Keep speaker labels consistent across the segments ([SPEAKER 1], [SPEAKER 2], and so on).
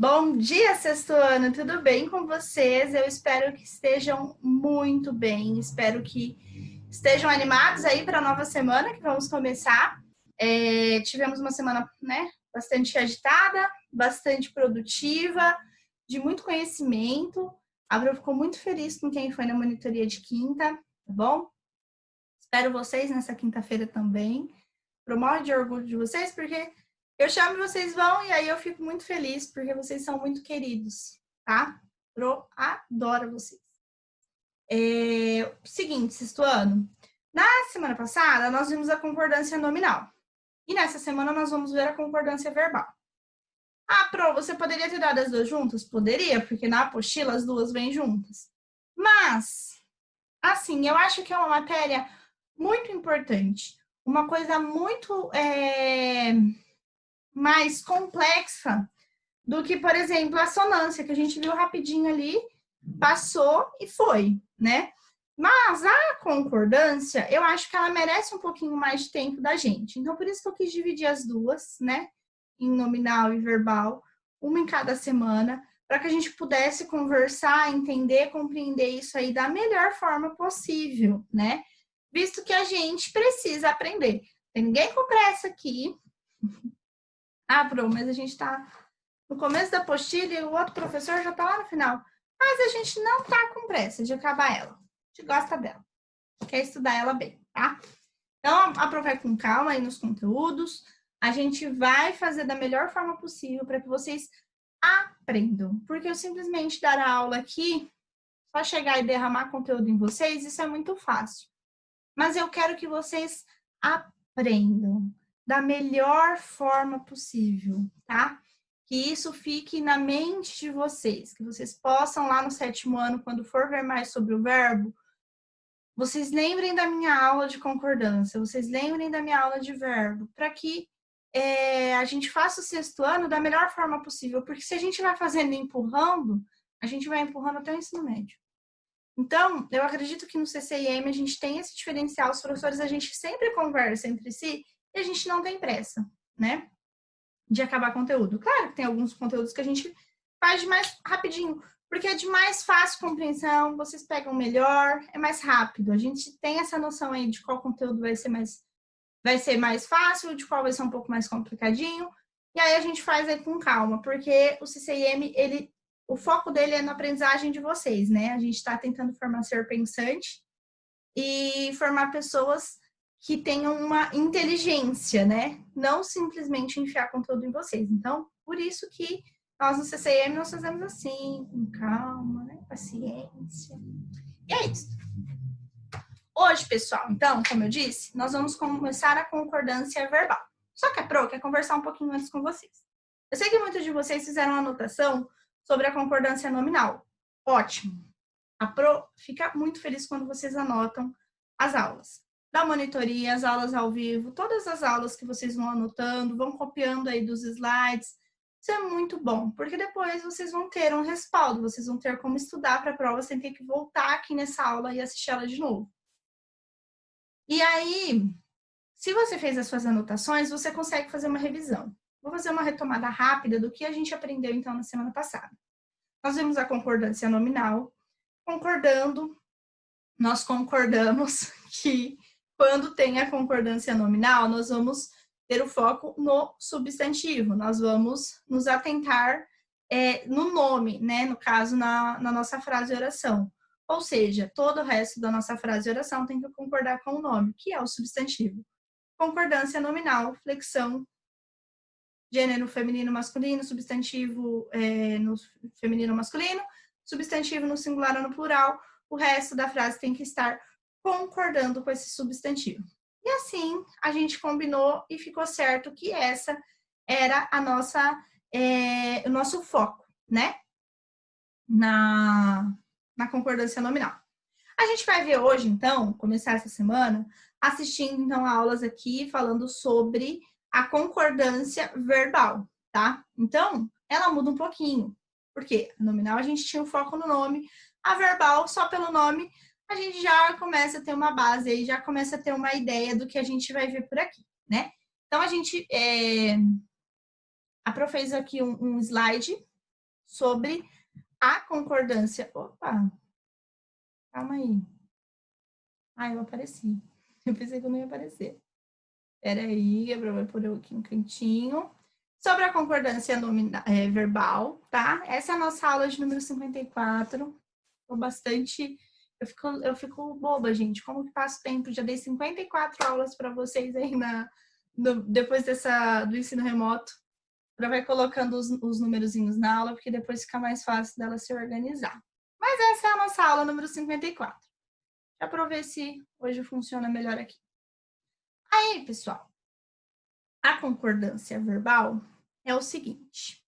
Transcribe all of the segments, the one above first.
[SPEAKER 1] Bom dia, sexto ano, tudo bem com vocês? Eu espero que estejam muito bem, espero que estejam animados aí para a nova semana que vamos começar. Tivemos uma semana, né, bastante agitada, bastante produtiva, de muito conhecimento. A Bru ficou muito feliz com quem foi na monitoria de quinta, tá bom? Espero vocês nessa quinta-feira também. Promove de orgulho de vocês, porque eu chamo e vocês vão, e aí eu fico muito feliz, porque vocês são muito queridos, tá? Pro adoro vocês. Seguinte, sexto ano. Na semana passada, nós vimos a concordância nominal. E nessa semana, nós vamos ver a concordância verbal. Ah, Pro, você poderia ter dado as duas juntas? Poderia, porque na apostila as duas vêm juntas. Mas, assim, eu acho que é uma matéria muito importante. Uma coisa muito mais complexa do que, por exemplo, a assonância, que a gente viu rapidinho ali, passou e foi, né? Mas a concordância, eu acho que ela merece um pouquinho mais de tempo da gente. Então, por isso que eu quis dividir as duas, né? Em nominal e verbal, uma em cada semana, para que a gente pudesse conversar, entender, compreender isso aí da melhor forma possível, né? Visto que a gente precisa aprender. Tem ninguém com pressa aqui. Ah, Pro, mas a gente está no começo da apostila e o outro professor já está lá no final. Mas a gente não está com pressa de acabar ela. A gente gosta dela. Quer estudar ela bem, tá? Então, aproveitem com calma aí nos conteúdos. A gente vai fazer da melhor forma possível para que vocês aprendam. Porque eu simplesmente dar a aula aqui, só chegar e derramar conteúdo em vocês, isso é muito fácil. Mas eu quero que vocês aprendam da melhor forma possível, tá? Que isso fique na mente de vocês, que vocês possam lá no sétimo ano, quando for ver mais sobre o verbo, vocês lembrem da minha aula de concordância, vocês lembrem da minha aula de verbo, para que a gente faça o sexto ano da melhor forma possível, porque se a gente vai fazendo e empurrando, a gente vai empurrando até o ensino médio. Então, eu acredito que no CCIM a gente tem esse diferencial, os professores, a gente sempre conversa entre si e a gente não tem pressa, né? De acabar conteúdo. Claro que tem alguns conteúdos que a gente faz de mais rapidinho, porque é de mais fácil compreensão, vocês pegam melhor, é mais rápido. A gente tem essa noção aí de qual conteúdo vai ser mais fácil, de qual vai ser um pouco mais complicadinho, e aí a gente faz aí com calma, porque o CCIM, o foco dele é na aprendizagem de vocês, né? A gente está tentando formar ser pensante e formar pessoas que tenham uma inteligência, né? Não simplesmente enfiar conteúdo em vocês. Então, por isso que nós no CCIM nós fazemos assim, com calma, né? Paciência. E é isso. Hoje, pessoal, então, como eu disse, nós vamos começar a concordância verbal. Só que a Pro quer conversar um pouquinho antes com vocês. Eu sei que muitos de vocês fizeram uma anotação sobre a concordância nominal. Ótimo. A Pro fica muito feliz quando vocês anotam as aulas. Da monitoria, as aulas ao vivo, todas as aulas que vocês vão anotando, vão copiando aí dos slides. Isso é muito bom, porque depois vocês vão ter um respaldo, vocês vão ter como estudar para a prova sem ter que voltar aqui nessa aula e assistir ela de novo. E aí, se você fez as suas anotações, você consegue fazer uma revisão. Vou fazer uma retomada rápida do que a gente aprendeu, então, na semana passada. Nós vimos a concordância nominal. Nós concordamos que quando tem a concordância nominal, nós vamos ter o foco no substantivo. Nós vamos nos atentar no nome, né? No caso, na nossa frase de oração. Ou seja, todo o resto da nossa frase de oração tem que concordar com o nome, que é o substantivo. Concordância nominal, flexão, gênero feminino masculino, substantivo no feminino masculino, substantivo no singular ou no plural, o resto da frase tem que estar concordando com esse substantivo. E assim, a gente combinou e ficou certo que essa era a o nosso foco, né? Na concordância nominal. A gente vai ver hoje, então, começar essa semana, assistindo, então, aulas aqui falando sobre a concordância verbal, tá? Então, ela muda um pouquinho. Porque a nominal a gente tinha o foco no nome, a verbal, só pelo nome, a gente já começa a ter uma base aí, já começa a ter uma ideia do que a gente vai ver por aqui, né? Então, a Pro fez aqui um slide sobre a concordância. Opa, calma aí. Ah, eu apareci. Eu pensei que eu não ia aparecer. Peraí, Gabriel vai pôr eu aqui no cantinho. Sobre a concordância verbal, tá? Essa é a nossa aula de número 54. Tô bastante... Eu fico boba, gente. Como que passa o tempo? Já dei 54 aulas para vocês aí depois do ensino remoto. Já vai colocando os numerozinhos na aula, porque depois fica mais fácil dela se organizar. Mas essa é a nossa aula número 54. Já para ver se hoje funciona melhor aqui. Aí, pessoal, a concordância verbal é o seguinte.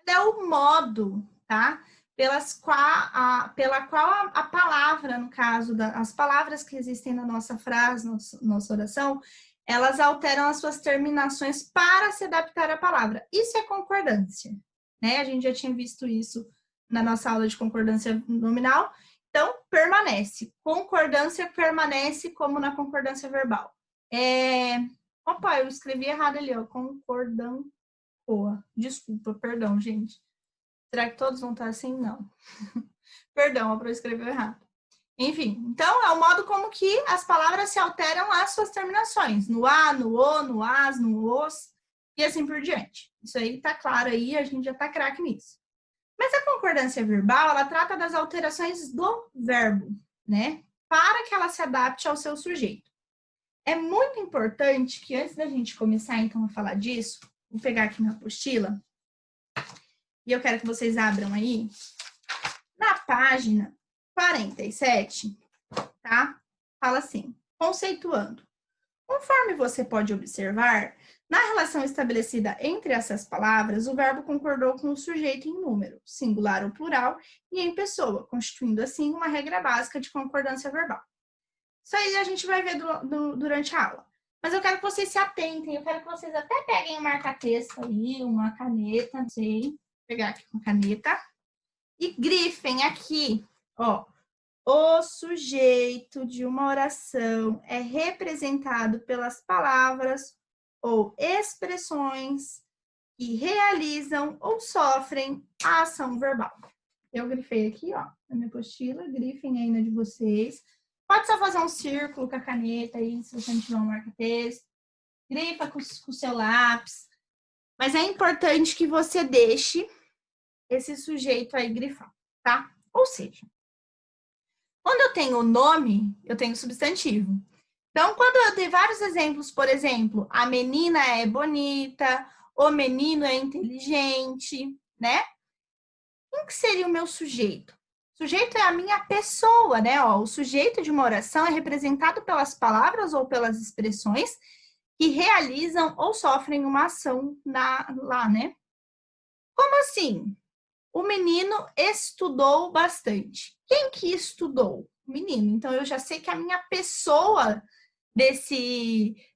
[SPEAKER 1] É o modo, tá? Pela qual a palavra, no caso, as palavras que existem na nossa frase, nossa oração, elas alteram as suas terminações para se adaptar à palavra. Isso é concordância, né? A gente já tinha visto isso na nossa aula de concordância nominal. Então, permanece. Concordância permanece como na concordância verbal. Opa, eu escrevi errado ali, ó. Concordância. Desculpa, perdão, gente. Será que todos vão estar assim? Não. Perdão, eu escrevi errado. Enfim, então é o modo como que as palavras se alteram às suas terminações. No a, no o, no as, no os, e assim por diante. Isso aí tá claro aí, a gente já tá craque nisso. Mas a concordância verbal, ela trata das alterações do verbo, né? Para que ela se adapte ao seu sujeito. É muito importante que antes da gente começar, então, a falar disso, vou pegar aqui minha apostila, e eu quero que vocês abram aí, na página 47, tá? Fala assim, conceituando. Conforme você pode observar, na relação estabelecida entre essas palavras, o verbo concordou com o sujeito em número, singular ou plural, e em pessoa, constituindo assim uma regra básica de concordância verbal. Isso aí a gente vai ver durante a aula. Mas eu quero que vocês se atentem, eu quero que vocês até peguem um marca-texto aí, uma caneta, não sei, vou pegar aqui uma caneta, e grifem aqui, ó, o sujeito de uma oração é representado pelas palavras ou expressões que realizam ou sofrem a ação verbal. Eu grifei aqui, ó, na minha apostila, grifem aí na de vocês. Pode só fazer um círculo com a caneta aí, se você não tiver um marca-texto. Grifa com o seu lápis. Mas é importante que você deixe esse sujeito aí grifado, tá? Ou seja, quando eu tenho o nome, eu tenho substantivo. Então, quando eu dei vários exemplos, por exemplo, a menina é bonita, o menino é inteligente, né? Quem que seria o meu sujeito? O sujeito é a minha pessoa, né? Ó, o sujeito de uma oração é representado pelas palavras ou pelas expressões que realizam ou sofrem uma ação lá, né? Como assim? O menino estudou bastante. Quem que estudou? O menino. Então, eu já sei que a minha pessoa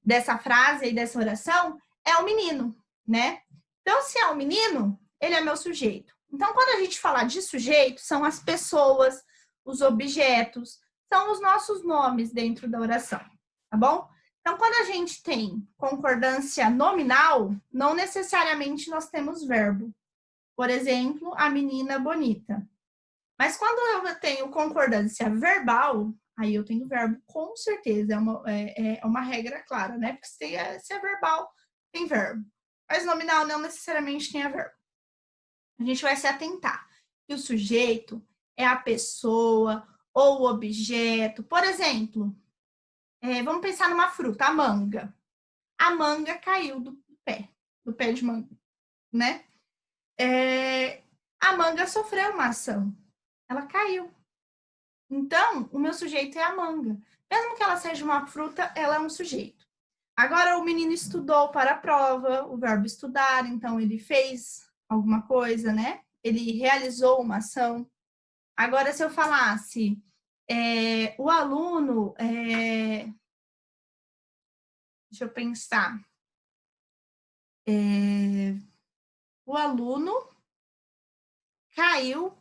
[SPEAKER 1] dessa frase e dessa oração é o menino, né? Então, se é o menino, ele é meu sujeito. Então, quando a gente fala de sujeito, são as pessoas, os objetos, são os nossos nomes dentro da oração, tá bom? Então, quando a gente tem concordância nominal, não necessariamente nós temos verbo. Por exemplo, a menina bonita. Mas quando eu tenho concordância verbal, aí eu tenho verbo, com certeza, é uma regra clara, né? Porque se é verbal, tem verbo. Mas nominal não necessariamente tem verbo. A gente vai se atentar que o sujeito é a pessoa ou o objeto. Por exemplo, vamos pensar numa fruta, a manga. A manga caiu do pé de manga, né? A manga sofreu uma ação. Ela caiu. Então, o meu sujeito é a manga. Mesmo que ela seja uma fruta, ela é um sujeito. Agora, o menino estudou para a prova, o verbo estudar, então ele fez alguma coisa, né? Ele realizou uma ação. Agora, se eu falasse, o aluno, deixa eu pensar, o aluno caiu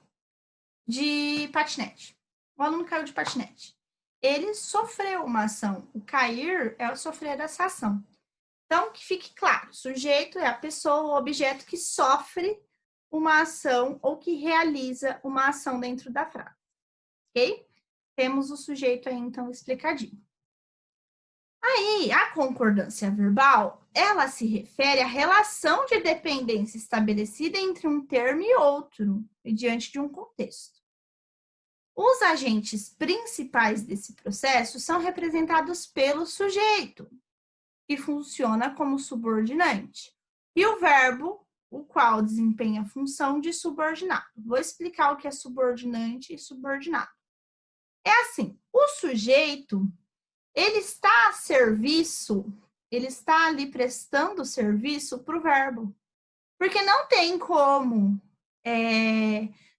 [SPEAKER 1] de patinete. O aluno caiu de patinete. Ele sofreu uma ação. O cair é o sofrer essa ação. Então, que fique claro, o sujeito é a pessoa, o objeto que sofre uma ação ou que realiza uma ação dentro da frase, ok? Temos o sujeito aí, então, explicadinho. Aí, a concordância verbal, ela se refere à relação de dependência estabelecida entre um termo e outro, diante de um contexto. Os agentes principais desse processo são representados pelo sujeito, que funciona como subordinante, e o verbo, o qual desempenha a função de subordinado. Vou explicar o que é subordinante e subordinado. É assim, o sujeito, ele está a serviço, ele está ali prestando serviço para o verbo. Porque não tem como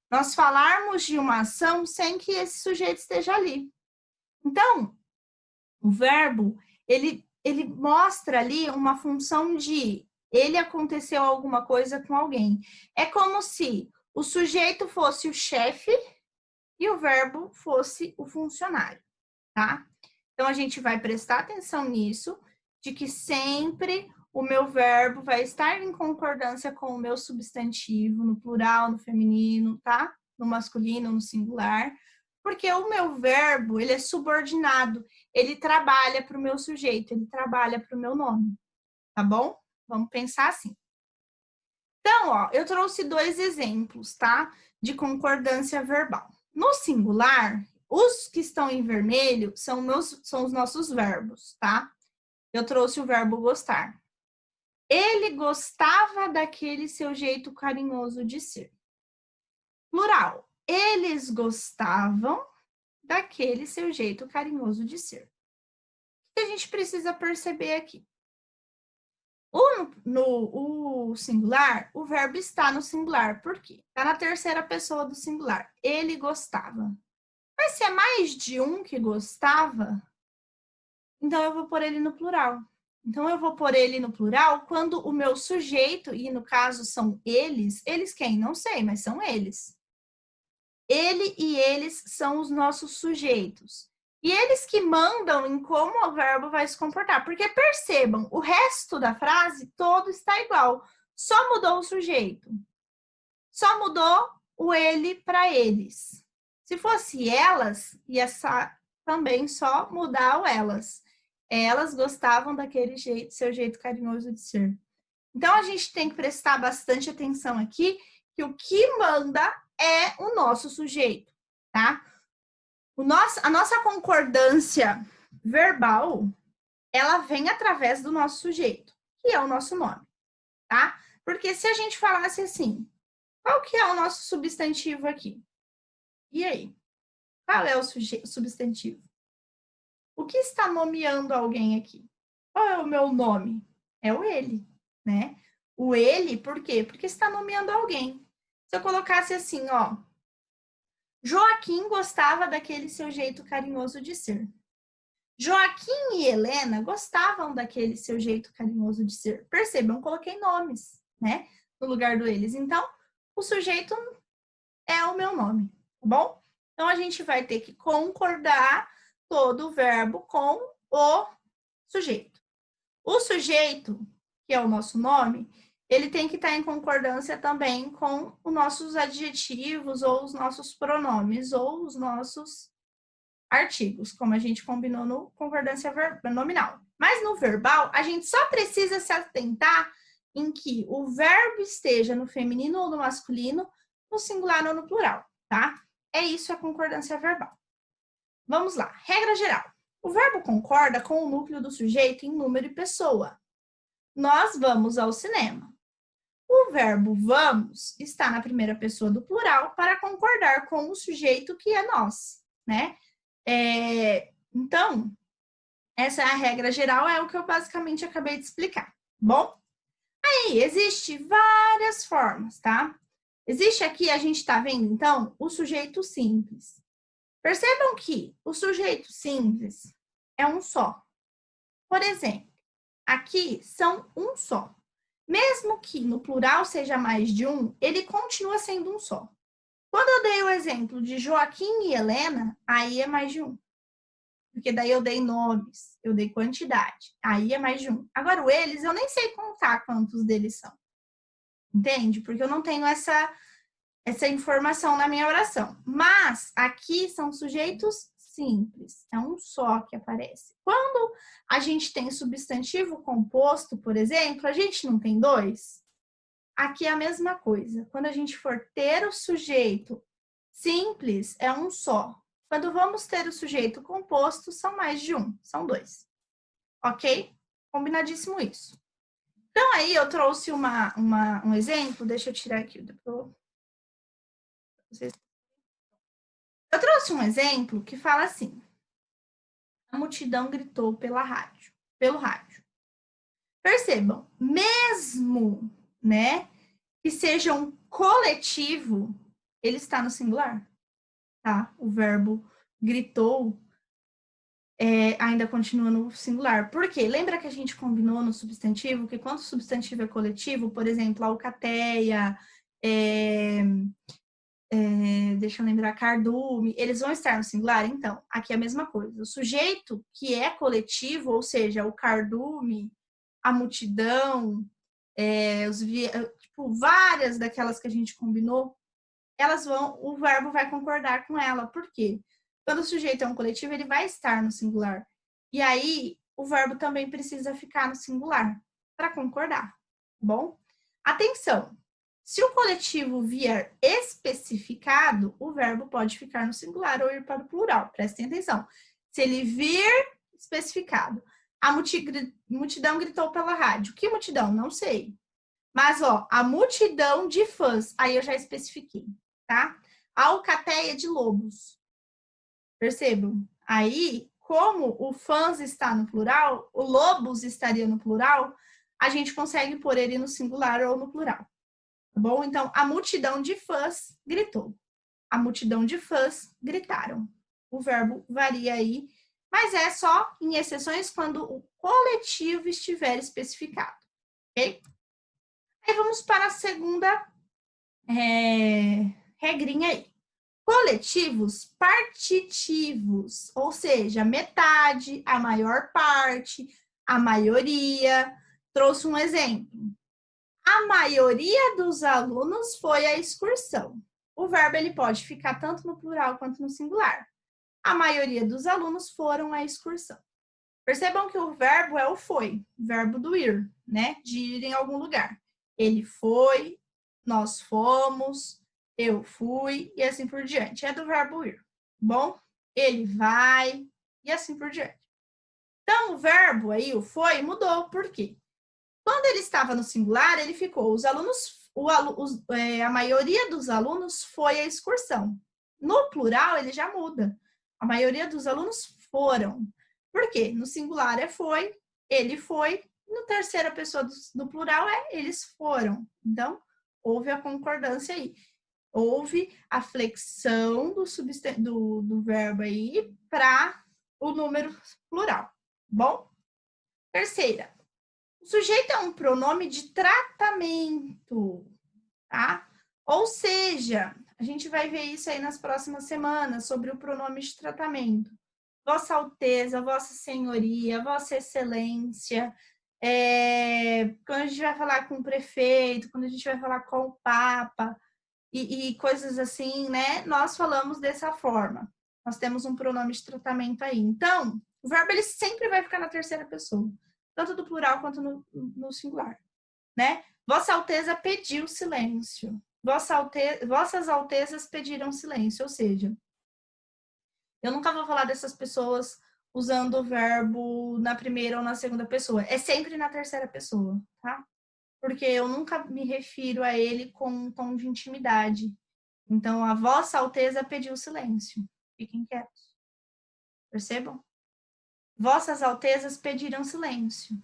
[SPEAKER 1] nós falarmos de uma ação sem que esse sujeito esteja ali. Então, o verbo, ele mostra ali uma função de ele aconteceu alguma coisa com alguém. É como se o sujeito fosse o chefe e o verbo fosse o funcionário, tá? Então, a gente vai prestar atenção nisso, de que sempre o meu verbo vai estar em concordância com o meu substantivo, no plural, no feminino, tá? No masculino, no singular. Porque o meu verbo, ele é subordinado, ele trabalha para o meu sujeito, ele trabalha para o meu nome, tá bom? Vamos pensar assim. Então, ó, eu trouxe 2 exemplos, tá? De concordância verbal. No singular, os que estão em vermelho são os nossos verbos, tá? Eu trouxe o verbo gostar. Ele gostava daquele seu jeito carinhoso de ser. Plural. Eles gostavam daquele seu jeito carinhoso de ser. O que a gente precisa perceber aqui? No singular, o verbo está no singular. Por quê? Está na terceira pessoa do singular. Ele gostava. Mas se é mais de um que gostava, então eu vou pôr ele no plural. Então eu vou pôr ele no plural quando o meu sujeito, e no caso são eles quem? Não sei, mas são eles. Ele e eles são os nossos sujeitos. E eles que mandam em como o verbo vai se comportar. Porque percebam, o resto da frase todo está igual. Só mudou o sujeito. Só mudou o ele para eles. Se fosse elas, ia também só mudar o elas. Elas gostavam daquele jeito, seu jeito carinhoso de ser. Então, a gente tem que prestar bastante atenção aqui, que o que manda é o nosso sujeito, tá? A nossa concordância verbal, ela vem através do nosso sujeito, que é o nosso nome, tá? Porque se a gente falasse assim, qual que é o nosso substantivo aqui? E aí? Qual é o substantivo? O que está nomeando alguém aqui? Qual é o meu nome? É o ele, né? O ele, por quê? Porque está nomeando alguém. Se eu colocasse assim, ó, Joaquim gostava daquele seu jeito carinhoso de ser. Joaquim e Helena gostavam daquele seu jeito carinhoso de ser. Percebam, coloquei nomes, né? No lugar do eles. Então, o sujeito é o meu nome, tá bom? Então, a gente vai ter que concordar todo o verbo com o sujeito. O sujeito, que é o nosso nome, ele tem que estar em concordância também com os nossos adjetivos ou os nossos pronomes ou os nossos artigos, como a gente combinou no concordância nominal. Mas no verbal, a gente só precisa se atentar em que o verbo esteja no feminino ou no masculino, no singular ou no plural, tá? É isso a concordância verbal. Vamos lá. Regra geral. O verbo concorda com o núcleo do sujeito em número e pessoa. Nós vamos ao cinema. O verbo vamos está na primeira pessoa do plural para concordar com o sujeito que é nós, né? Então, essa é a regra geral, é o que eu basicamente acabei de explicar. Bom, aí existe várias formas, tá? Existe aqui, a gente está vendo, então, o sujeito simples. Percebam que o sujeito simples é um só. Por exemplo, aqui são um só. Mesmo que no plural seja mais de um, ele continua sendo um só. Quando eu dei o exemplo de Joaquim e Helena, aí é mais de um. Porque daí eu dei nomes, eu dei quantidade. Aí é mais de um. Agora, o eles, eu nem sei contar quantos deles são. Entende? Porque eu não tenho essa informação na minha oração. Mas aqui são sujeitos simples, é um só que aparece. Quando a gente tem substantivo composto, por exemplo, a gente não tem dois? Aqui é a mesma coisa. Quando a gente for ter o sujeito simples, é um só. Quando vamos ter o sujeito composto, são mais de um, são dois. Ok? Combinadíssimo isso. Então, aí eu trouxe um exemplo, deixa eu tirar aqui. Eu trouxe um exemplo que fala assim: a multidão gritou pelo rádio. Percebam, mesmo, né, que seja um coletivo, ele está no singular, tá? O verbo gritou ainda continua no singular. Por quê? Lembra que a gente combinou no substantivo que quando o substantivo é coletivo, por exemplo, alcateia, deixa eu lembrar, cardume, eles vão estar no singular? Então, aqui é a mesma coisa. O sujeito que é coletivo, ou seja, o cardume, a multidão, tipo, várias daquelas que a gente combinou, o verbo vai concordar com ela. Por quê? Quando o sujeito é um coletivo, ele vai estar no singular. E aí, o verbo também precisa ficar no singular para concordar, tá bom? Atenção! Se o coletivo vier especificado, o verbo pode ficar no singular ou ir para o plural. Prestem atenção. Se ele vir especificado, a multidão gritou pela rádio. Que multidão? Não sei. Mas, ó, a multidão de fãs, aí eu já especifiquei, tá? A alcateia de lobos. Percebam? Aí, como o fãs está no plural, o lobos estaria no plural, a gente consegue pôr ele no singular ou no plural. Tá bom? Então, a multidão de fãs gritou. A multidão de fãs gritaram. O verbo varia aí, mas é só em exceções quando o coletivo estiver especificado, ok? Aí vamos para a segunda regrinha aí. Coletivos partitivos, ou seja, metade, a maior parte, a maioria. Trouxe um exemplo. A maioria dos alunos foi à excursão. O verbo ele pode ficar tanto no plural quanto no singular. A maioria dos alunos foram à excursão. Percebam que o verbo é o foi, verbo do ir, né? De ir em algum lugar. Ele foi, nós fomos, eu fui e assim por diante. É do verbo ir. Bom, ele vai e assim por diante. Então, o verbo aí, o foi, mudou. Por quê? Quando ele estava no singular, ele ficou, a maioria dos alunos foi à excursão. No plural, ele já muda. A maioria dos alunos foram. Por quê? No singular é foi, ele foi, no terceira pessoa do plural é eles foram. Então, houve a concordância aí. Houve a flexão do verbo aí para o número plural. Bom? Terceira. O sujeito é um pronome de tratamento, tá? Ou seja, a gente vai ver isso aí nas próximas semanas, sobre o pronome de tratamento. Vossa Alteza, Vossa Senhoria, Vossa Excelência. Quando a gente vai falar com o prefeito, quando a gente vai falar com o Papa e coisas assim, né? Nós falamos dessa forma. Nós temos um pronome de tratamento aí. Então, o verbo ele sempre vai ficar na terceira pessoa, tanto do plural quanto no singular, né? Vossa Alteza pediu silêncio. Vossas Altezas pediram silêncio, ou seja, eu nunca vou falar dessas pessoas usando o verbo na primeira ou na segunda pessoa. É sempre na terceira pessoa, tá? Porque eu nunca me refiro a ele com um tom de intimidade. Então, a Vossa Alteza pediu silêncio. Fiquem quietos. Percebam? Vossas Altezas pediram silêncio.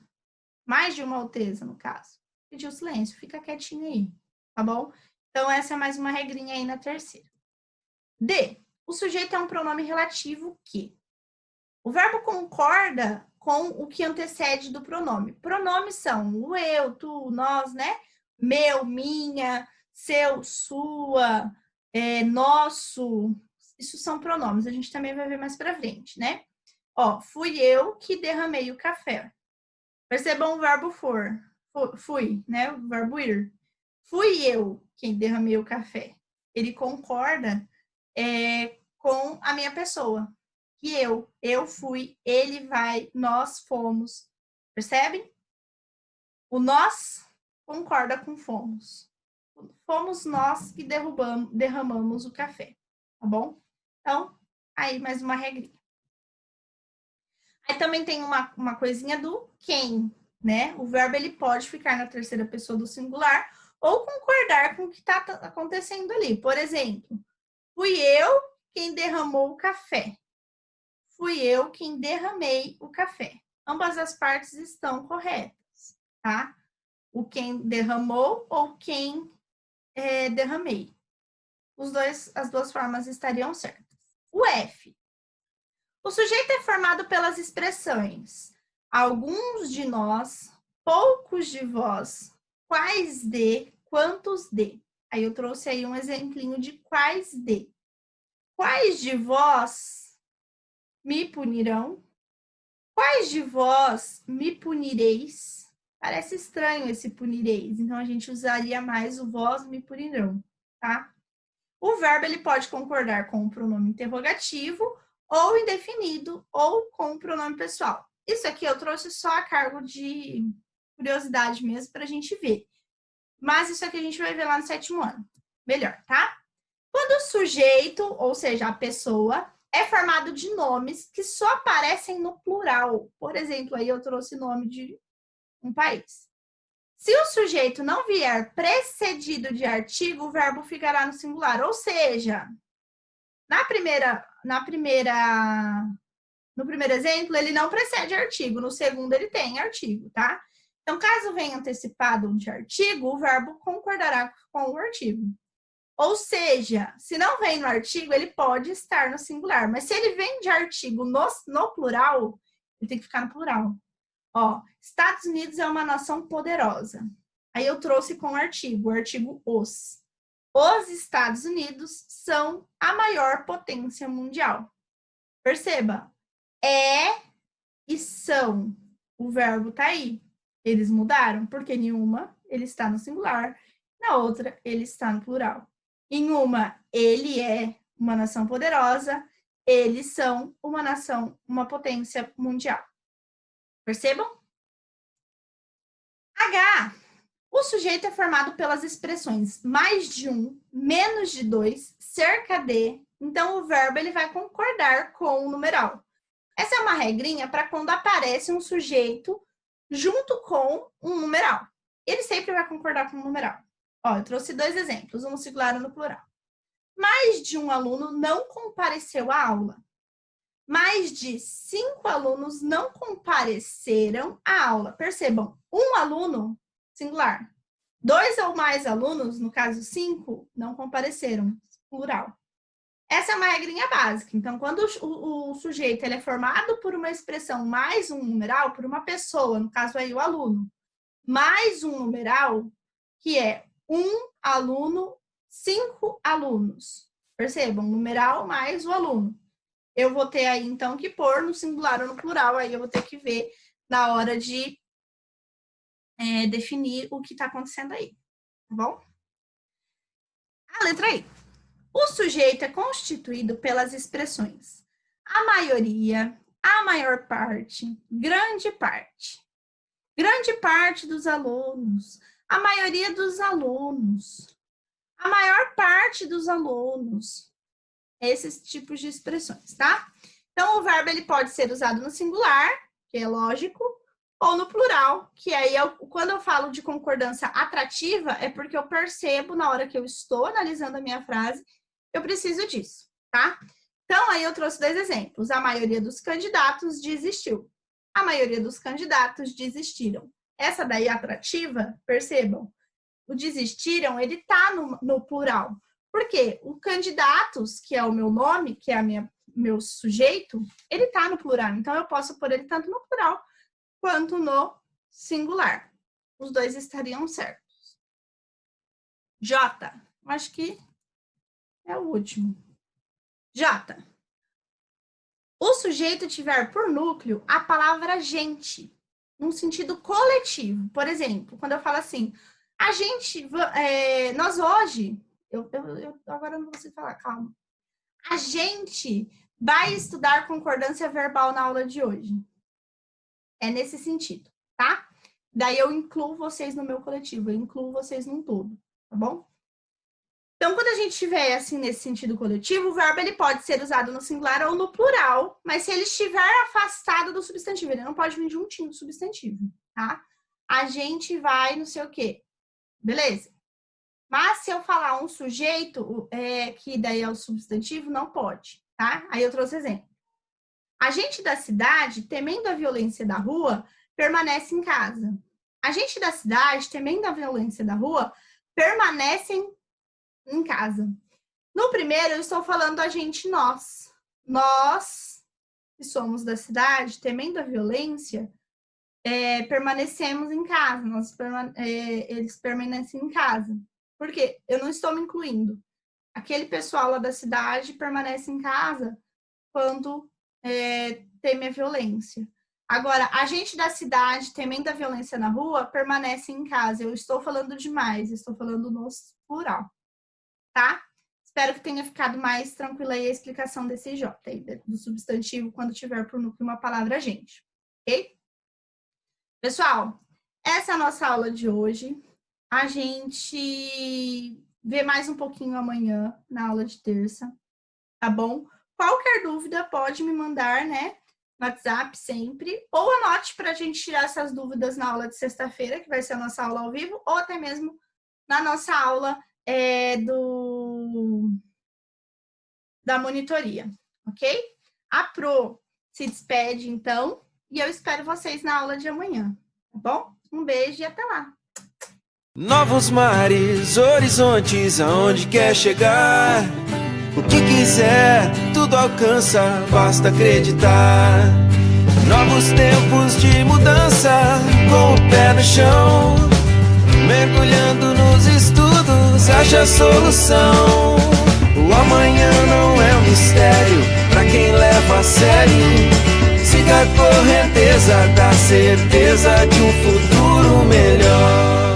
[SPEAKER 1] Mais de uma Alteza, no caso. Pediu silêncio. Fica quietinho aí, tá bom? Então, essa é mais uma regrinha aí na terceira. D. O sujeito é um pronome relativo que o verbo concorda com o que antecede do pronome. Pronomes são o eu, tu, nós, né? Meu, minha, seu, sua, nosso. Isso são pronomes. A gente também vai ver mais para frente, né? Ó, fui eu que derramei o café. Percebam o verbo fui, né? O verbo ir. fui eu quem derramei o café. Ele concorda com a minha pessoa. Que eu fui, ele vai, nós fomos. Percebem? O nós concorda com fomos. Fomos nós que derramamos o café, tá bom? Então, aí mais uma regrinha. Aí também tem uma coisinha do quem, né? O verbo ele pode ficar na terceira pessoa do singular ou concordar com o que está acontecendo ali. Por exemplo, fui eu quem derramou o café. Fui eu quem derramei o café. Ambas as partes estão corretas, tá? O quem derramou ou quem derramei. As duas formas estariam certas. O F. O sujeito é formado pelas expressões alguns de nós, poucos de vós, quais de, quantos de. Aí eu trouxe aí um exemplinho de quais de. Quais de vós me punirão? Quais de vós me punireis? Parece estranho esse punireis, então a gente usaria mais o vós me punirão, tá? O verbo ele pode concordar com o pronome interrogativo ou indefinido ou com o pronome pessoal. Isso aqui eu trouxe só a cargo de curiosidade mesmo para a gente ver. Mas isso aqui a gente vai ver lá no 7º ano. Melhor, tá? Quando o sujeito, ou seja, a pessoa, é formado de nomes que só aparecem no plural. Por exemplo, aí eu trouxe nome de um país. Se o sujeito não vier precedido de artigo, o verbo ficará no singular. Ou seja, no primeiro exemplo, ele não precede artigo. No segundo, ele tem artigo, tá? Então, caso venha antecipado de artigo, o verbo concordará com o artigo. Ou seja, se não vem no artigo, ele pode estar no singular. Mas se ele vem de artigo no plural, ele tem que ficar no plural. Ó, Estados Unidos é uma nação poderosa. Aí eu trouxe com o artigo os. Os Estados Unidos são a maior potência mundial. Perceba, e são. O verbo tá aí. Eles mudaram, porque em uma ele está no singular, na outra ele está no plural. Em uma, ele é uma nação poderosa, eles são uma potência mundial. Percebam? H. O sujeito é formado pelas expressões mais de um, menos de dois, cerca de. Então, o verbo ele vai concordar com o numeral. Essa é uma regrinha para quando aparece um sujeito junto com um numeral. Ele sempre vai concordar com o numeral. Ó, eu trouxe 2 exemplos, um no singular e um no plural. Mais de um aluno não compareceu à aula. Mais de 5 alunos não compareceram à aula. Percebam, um aluno, singular. 2 ou mais alunos, no caso 5, não compareceram, plural. Essa é uma regrinha básica. Então, quando o sujeito ele é formado por uma expressão mais um numeral, por uma pessoa, no caso aí o aluno, mais um numeral, que é um aluno, 5 alunos. Percebam, numeral mais o aluno. Eu vou ter aí, então, que pôr no singular ou no plural, aí eu vou ter que ver na hora de definir o que está acontecendo aí, tá bom? A letra I. O sujeito é constituído pelas expressões a maioria, a maior parte, grande parte. Grande parte dos alunos, a maioria dos alunos, a maior parte dos alunos. Esses tipos de expressões, tá? Então, o verbo ele pode ser usado no singular, que é lógico, ou no plural, que aí quando eu falo de concordância atrativa, é porque eu percebo na hora que eu estou analisando a minha frase, eu preciso disso, tá? Então, aí eu trouxe 2 exemplos. A maioria dos candidatos desistiu. A maioria dos candidatos desistiram. Essa daí atrativa, percebam, o desistiram, ele tá no plural. Por quê? O candidatos, que é o meu nome, que é meu sujeito, ele tá no plural. Então, eu posso pôr ele tanto no plural quanto no singular. Os 2 estariam certos. J. Acho que é o último. J. O sujeito tiver por núcleo a palavra gente, num sentido coletivo. Por exemplo, quando eu falo assim, A gente, nós hoje, eu agora não vou conseguir falar, calma. A gente vai estudar concordância verbal na aula de hoje. É nesse sentido, tá? Daí eu incluo vocês no meu coletivo, eu incluo vocês num todo, tá bom? Então, quando a gente estiver assim nesse sentido coletivo, o verbo ele pode ser usado no singular ou no plural, mas se ele estiver afastado do substantivo, ele não pode vir juntinho do substantivo, tá? A gente vai não sei o quê. Beleza? Mas se eu falar um sujeito, que daí é o substantivo, não pode, tá? Aí eu trouxe exemplo. A gente da cidade, temendo a violência da rua, permanece em casa. A gente da cidade, temendo a violência da rua, permanecem em casa. No primeiro, eu estou falando a gente, nós. Nós, que somos da cidade, temendo a violência, permanecemos em casa. Eles permanecem em casa. Por quê? Eu não estou me incluindo. Aquele pessoal lá da cidade permanece em casa quando teme a violência. Agora, a gente da cidade, temendo a violência na rua, permanece em casa. Eu estou falando demais, estou falando no plural, tá? Espero que tenha ficado mais tranquila aí a explicação desse J, aí, do substantivo, quando tiver por núcleo uma palavra gente, ok? Pessoal, essa é a nossa aula de hoje. A gente vê mais um pouquinho amanhã, na aula de terça, tá bom? Qualquer dúvida pode me mandar, né? No WhatsApp sempre, ou anote para a gente tirar essas dúvidas na aula de sexta-feira, que vai ser a nossa aula ao vivo, ou até mesmo na nossa aula da monitoria, ok? A Pro se despede, então, e eu espero vocês na aula de amanhã, tá bom? Um beijo e até lá!
[SPEAKER 2] Novos mares, horizontes, aonde quer chegar. O que quiser, tudo alcança, basta acreditar. Novos tempos de mudança, com o pé no chão. Mergulhando nos estudos, acha a solução. O amanhã não é um mistério, pra quem leva a sério. Siga a correnteza da certeza de um futuro melhor.